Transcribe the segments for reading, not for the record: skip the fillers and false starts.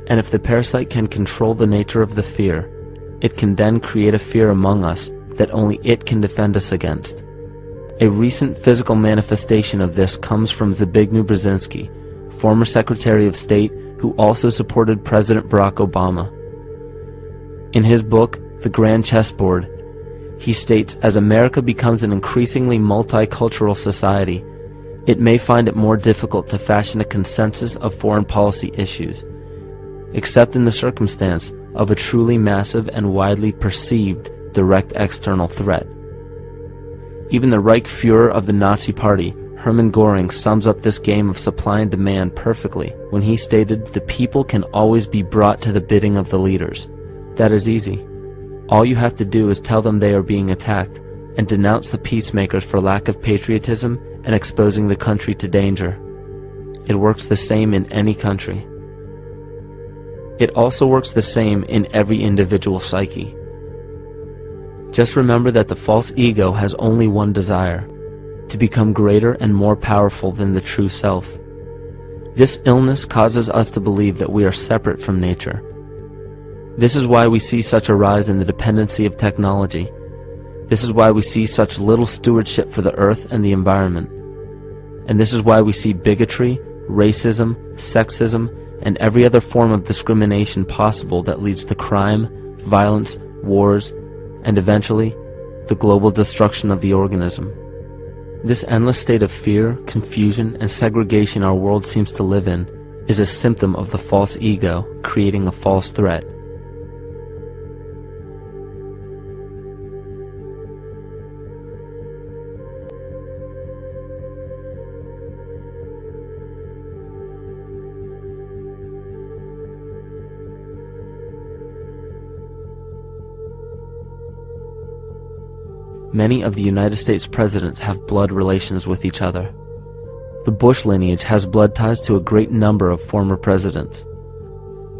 And if the parasite can control the nature of the fear, it can then create a fear among us that only it can defend us against. A recent physical manifestation of this comes from Zbigniew Brzezinski, former Secretary of State who also supported President Barack Obama. In his book, The Grand Chessboard, he states, as America becomes an increasingly multicultural society, it may find it more difficult to fashion a consensus of foreign policy issues, except in the circumstance of a truly massive and widely perceived direct external threat. Even the Reichsfuhrer of the Nazi Party, Hermann Göring, sums up this game of supply and demand perfectly when he stated, "The people can always be brought to the bidding of the leaders. That is easy. All you have to do is tell them they are being attacked and denounce the peacemakers for lack of patriotism and exposing the country to danger." It works the same in any country. It also works the same in every individual psyche. Just remember that the false ego has only one desire: to become greater and more powerful than the true self. This illness causes us to believe that we are separate from nature. This is why we see such a rise in the dependency of technology. This is why we see such little stewardship for the earth and the environment. And this is why we see bigotry, racism, sexism, and every other form of discrimination possible that leads to crime, violence, wars, and eventually, the global destruction of the organism. This endless state of fear, confusion, and segregation our world seems to live in is a symptom of the false ego creating a false threat. Many of the United States presidents have blood relations with each other. The Bush lineage has blood ties to a great number of former presidents.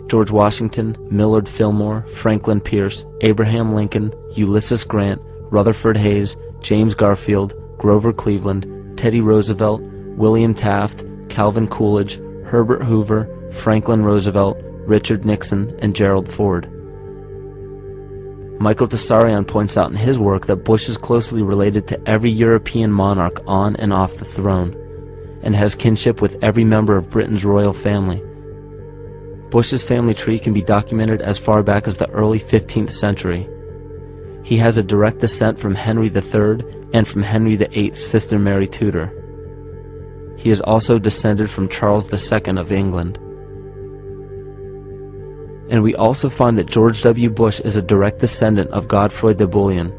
George Washington, Millard Fillmore, Franklin Pierce, Abraham Lincoln, Ulysses Grant, Rutherford Hayes, James Garfield, Grover Cleveland, Teddy Roosevelt, William Taft, Calvin Coolidge, Herbert Hoover, Franklin Roosevelt, Richard Nixon, and Gerald Ford. Michael Tessarian points out in his work that Bush is closely related to every European monarch on and off the throne, and has kinship with every member of Britain's royal family. Bush's family tree can be documented as far back as the early 15th century. He has a direct descent from Henry III and from Henry VIII's sister Mary Tudor. He is also descended from Charles II of England. And we also find that George W. Bush is a direct descendant of Godfrey de Bouillon.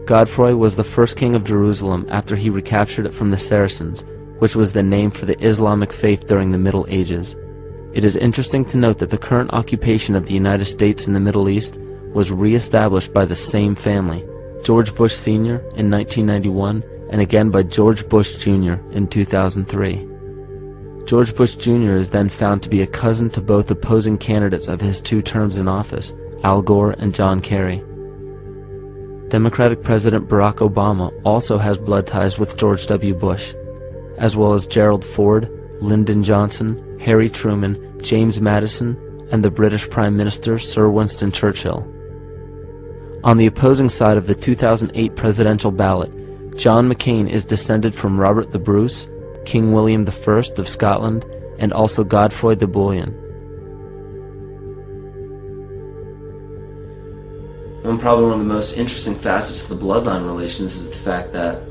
Godfrey was the first king of Jerusalem after he recaptured it from the Saracens, which was the name for the Islamic faith during the Middle Ages. It is interesting to note that the current occupation of the United States in the Middle East was re-established by the same family, George Bush Sr. in 1991, and again by George Bush Jr. in 2003. George Bush Jr. is then found to be a cousin to both opposing candidates of his 2 terms in office, Al Gore and John Kerry. Democratic President Barack Obama also has blood ties with George W. Bush, as well as Gerald Ford, Lyndon Johnson, Harry Truman, James Madison, and the British Prime Minister Sir Winston Churchill. On the opposing side of the 2008 presidential ballot, John McCain is descended from Robert the Bruce, King William I of Scotland, and also Godfrey de Bouillon. Probably one of the most interesting facets of the bloodline relations is the fact that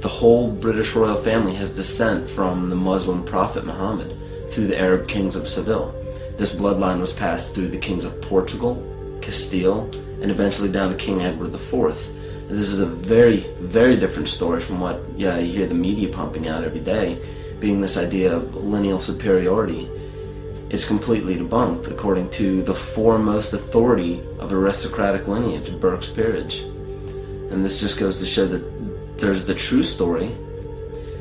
the whole British royal family has descent from the Muslim prophet Muhammad through the Arab kings of Seville. This bloodline was passed through the kings of Portugal, Castile, and eventually down to King Edward IV. And this is a very, very different story from what you hear the media pumping out every day, being this idea of lineal superiority. It's completely debunked according to the foremost authority of aristocratic lineage, Burke's peerage. And this just goes to show that there's the true story,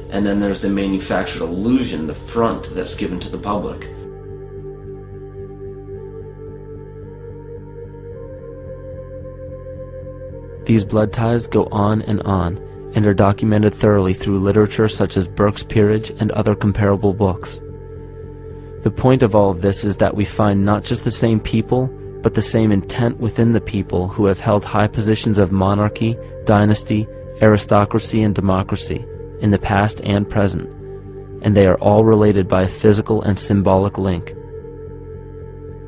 and then there's the manufactured illusion, the front that's given to the public. These blood ties go on and are documented thoroughly through literature such as Burke's Peerage and other comparable books. The point of all of this is that we find not just the same people, but the same intent within the people who have held high positions of monarchy, dynasty, aristocracy, and democracy in the past and present, and they are all related by a physical and symbolic link.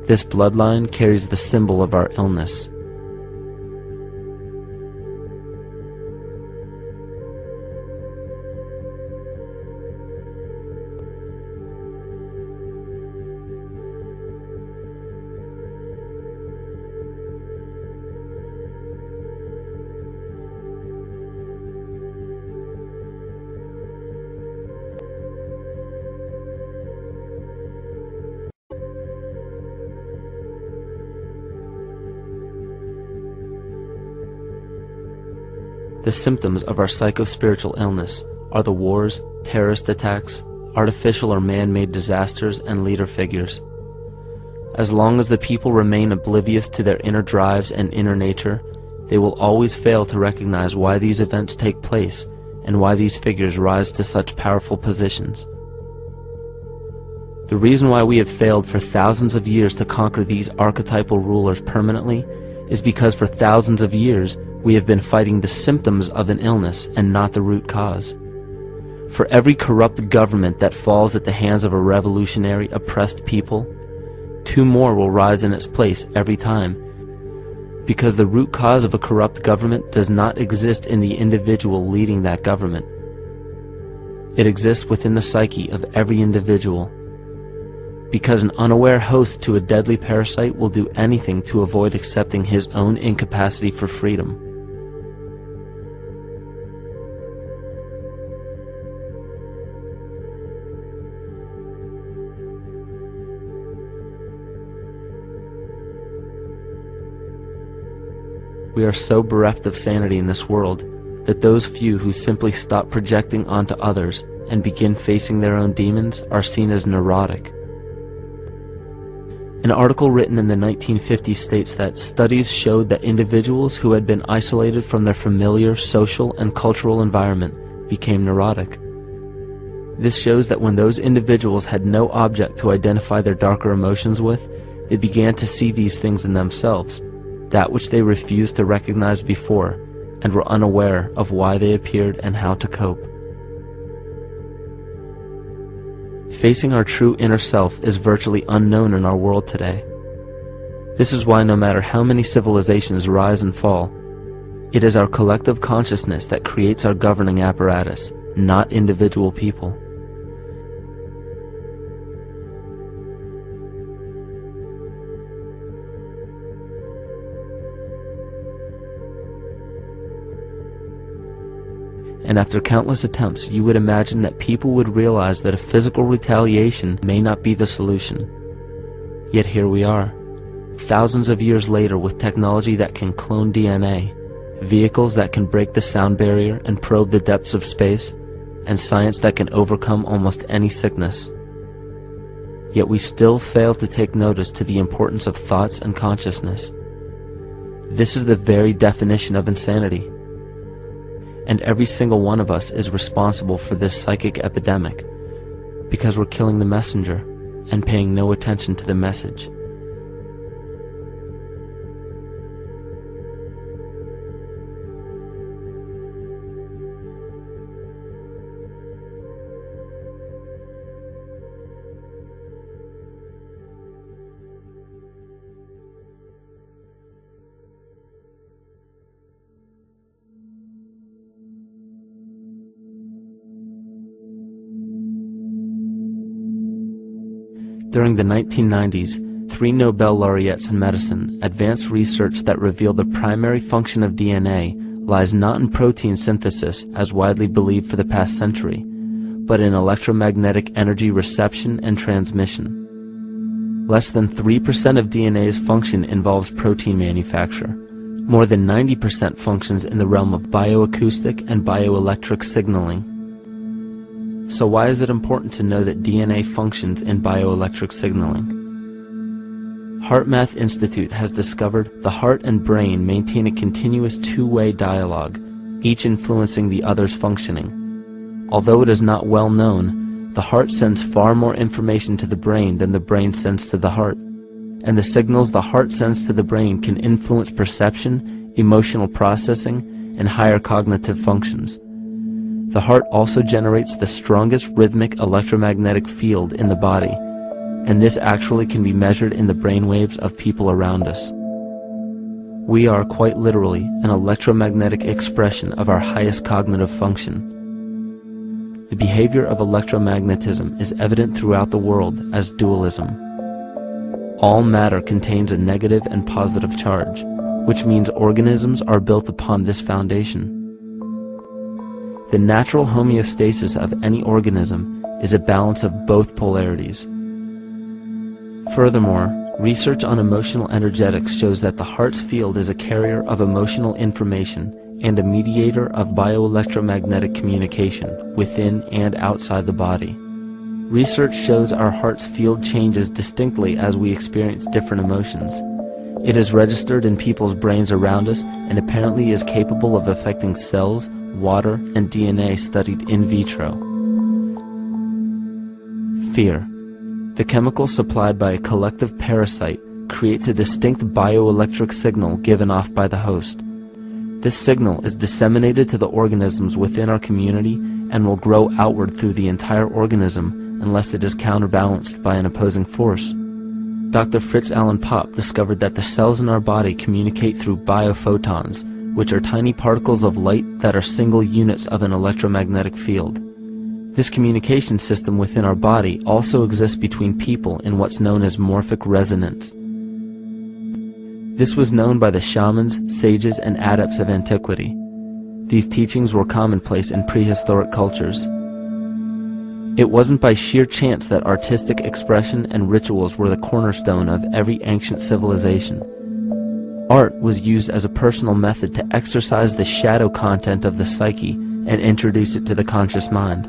This bloodline carries the symbol of our illness. The symptoms of our psycho-spiritual illness are the wars, terrorist attacks, artificial or man-made disasters, and leader figures. As long as the people remain oblivious to their inner drives and inner nature, they will always fail to recognize why these events take place and why these figures rise to such powerful positions. The reason why we have failed for thousands of years to conquer these archetypal rulers permanently is because for thousands of years we have been fighting the symptoms of an illness and not the root cause. For every corrupt government that falls at the hands of a revolutionary, oppressed people, two more will rise in its place every time, because the root cause of a corrupt government does not exist in the individual leading that government. It exists within the psyche of every individual, because an unaware host to a deadly parasite will do anything to avoid accepting his own incapacity for freedom. We are so bereft of sanity in this world that those few who simply stop projecting onto others and begin facing their own demons are seen as neurotic. An article written in the 1950s states that studies showed that individuals who had been isolated from their familiar social and cultural environment became neurotic. This shows that when those individuals had no object to identify their darker emotions with, they began to see these things in themselves, that which they refused to recognize before, and were unaware of why they appeared and how to cope. Facing our true inner self is virtually unknown in our world today. This is why no matter how many civilizations rise and fall, it is our collective consciousness that creates our governing apparatus, not individual people. And after countless attempts, you would imagine that people would realize that a physical retaliation may not be the solution. Yet here we are, thousands of years later, with technology that can clone DNA, vehicles that can break the sound barrier and probe the depths of space, and science that can overcome almost any sickness. Yet we still fail to take notice to the importance of thoughts and consciousness. This is the very definition of insanity. And every single one of us is responsible for this psychic epidemic, because we're killing the messenger and paying no attention to the message. During the 1990s, 3 Nobel laureates in medicine advanced research that revealed the primary function of DNA lies not in protein synthesis as widely believed for the past century, but in electromagnetic energy reception and transmission. Less than 3% of DNA's function involves protein manufacture. More than 90% functions in the realm of bioacoustic and bioelectric signaling. So why is it important to know that DNA functions in bioelectric signaling? HeartMath Institute has discovered the heart and brain maintain a continuous two-way dialogue, each influencing the other's functioning. Although it is not well known, The heart sends far more information to the brain than the brain sends to the heart, and the signals the heart sends to the brain can influence perception, emotional processing, and higher cognitive functions. The heart also generates the strongest rhythmic electromagnetic field in the body, and this actually can be measured in the brainwaves of people around us. We are quite literally an electromagnetic expression of our highest cognitive function. The behavior of electromagnetism is evident throughout the world as dualism. All matter contains a negative and positive charge, which means organisms are built upon this foundation. The natural homeostasis of any organism is a balance of both polarities. Furthermore, research on emotional energetics shows that the heart's field is a carrier of emotional information and a mediator of bioelectromagnetic communication within and outside the body. Research shows our heart's field changes distinctly as we experience different emotions. It is registered in people's brains around us and apparently is capable of affecting cells, water, and DNA studied in vitro. Fear. The chemical supplied by a collective parasite creates a distinct bioelectric signal given off by the host. This signal is disseminated to the organisms within our community and will grow outward through the entire organism unless it is counterbalanced by an opposing force. Dr. Fritz Alan Popp discovered that the cells in our body communicate through biophotons, which are tiny particles of light that are single units of an electromagnetic field. This communication system within our body also exists between people in what's known as morphic resonance. This was known by the shamans, sages, and adepts of antiquity. These teachings were commonplace in prehistoric cultures. It wasn't by sheer chance that artistic expression and rituals were the cornerstone of every ancient civilization. Art was used as a personal method to exercise the shadow content of the psyche and introduce it to the conscious mind.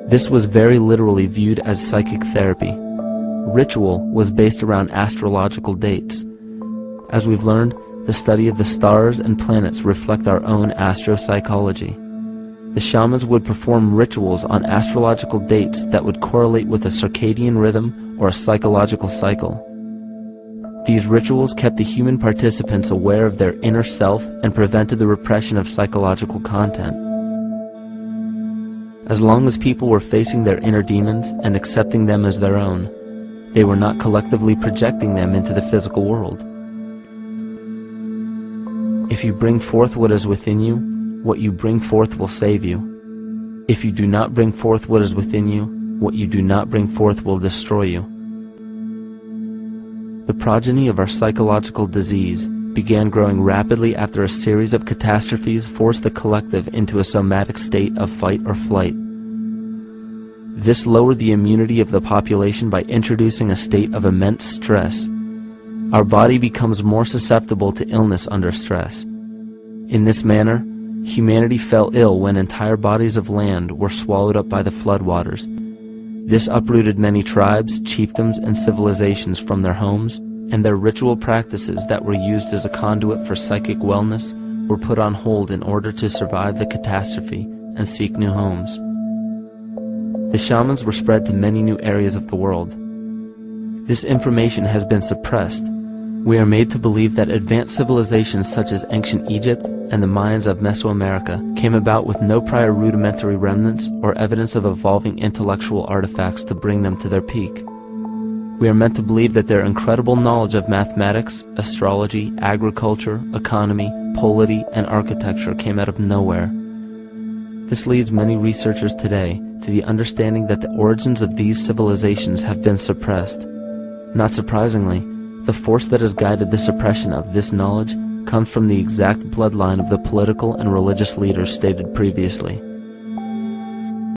This was very literally viewed as psychic therapy. Ritual was based around astrological dates. As we've learned, the study of the stars and planets reflect our own astropsychology. The shamans would perform rituals on astrological dates that would correlate with a circadian rhythm or a psychological cycle. These rituals kept the human participants aware of their inner self and prevented the repression of psychological content. As long as people were facing their inner demons and accepting them as their own, they were not collectively projecting them into the physical world. If you bring forth what is within you, what you bring forth will save you. If you do not bring forth what is within you, what you do not bring forth will destroy you. The progeny of our psychological disease began growing rapidly after a series of catastrophes forced the collective into a somatic state of fight or flight. This lowered the immunity of the population by introducing a state of immense stress. Our body becomes more susceptible to illness under stress. In this manner, humanity fell ill when entire bodies of land were swallowed up by the floodwaters. This uprooted many tribes, chiefdoms, and civilizations from their homes, and their ritual practices that were used as a conduit for psychic wellness were put on hold in order to survive the catastrophe and seek new homes. The shamans were spread to many new areas of the world. This information has been suppressed. We are made to believe that advanced civilizations such as ancient Egypt and the Mayans of Mesoamerica came about with no prior rudimentary remnants or evidence of evolving intellectual artifacts to bring them to their peak. We are meant to believe that their incredible knowledge of mathematics, astrology, agriculture, economy, polity, and architecture came out of nowhere. This leads many researchers today to the understanding that the origins of these civilizations have been suppressed. Not surprisingly, the force that has guided the suppression of this knowledge comes from the exact bloodline of the political and religious leaders stated previously.